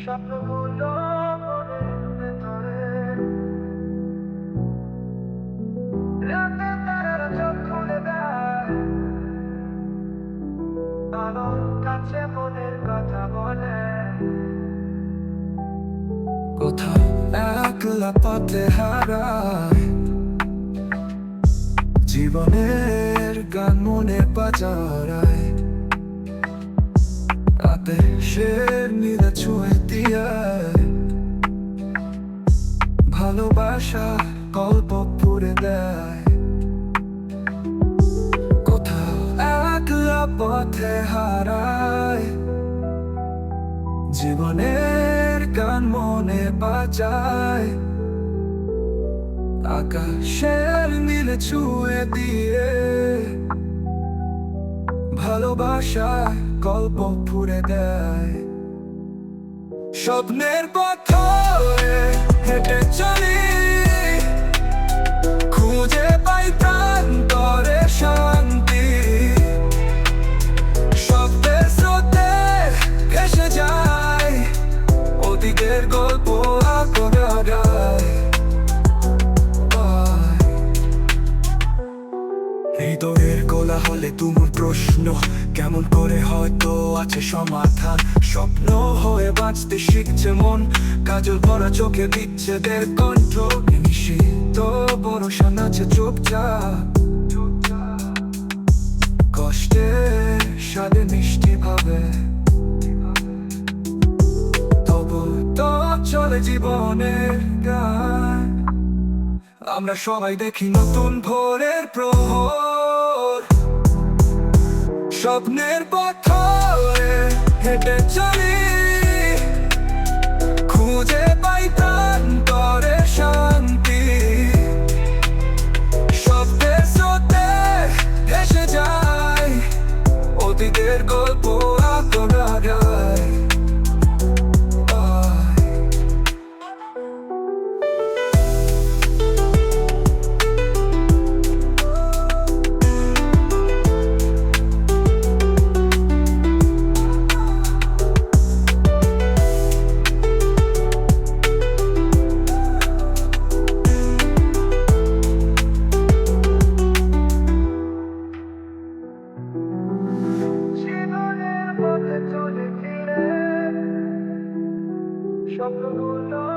স্বপ্নগুলো মনের ভেতরে, রাতে তারারা চোখ খুলে দেয়, আলোর কাছে মনের কথা বলে। কোথাও একলা পথে হারায়, জীবনের গান মনে বাজারায়, রাতে শের নীলে ছুঁয়ে দিয়ে ভালোবাসা গল্প পুরে দেয়। কোথাও একলা পথে হারায়, জীবনের গান মনে বাজায়, আকাশের নীলে ছুঁয়ে দিয়ে ভালোবাসা গল্প পুরে দেয়। স্বপ্নের পথে হেঁটে চলি, খুঁজে পাই প্রান্তরে শান্তি, শব্দের স্রোতে ভেসে যায়, অতীতের গল্প আঁকড়ায়। হৃদয়ের কোলাহলে তুমুল প্রশ্ন, কেমন করে হয়তো আছে সমাধান। স্বপ্ন হয়ে বাঁচতে শিখছে মন, কাজল ভরা চোখে বিচ্ছেদের কণ্ঠ। নিষিদ্ধ ভরসা নাচে চুপচাপ, কষ্টের স্বাদে মিষ্টি ভাবে, তবু তো চলে জীবনের গান। আমরা সবাই দেখি নতুন ভোরের প্রহর, স্বপ্নের পথে হেঁটে চলি, খুঁজে পাই প্রান্তরে শান্তি, শব্দের স্রোতে ভেসে যায়, অতীতের গল্প আঁকড়ায়। জীবনের পথে চলে ফিরে, স্বপ্নগুলো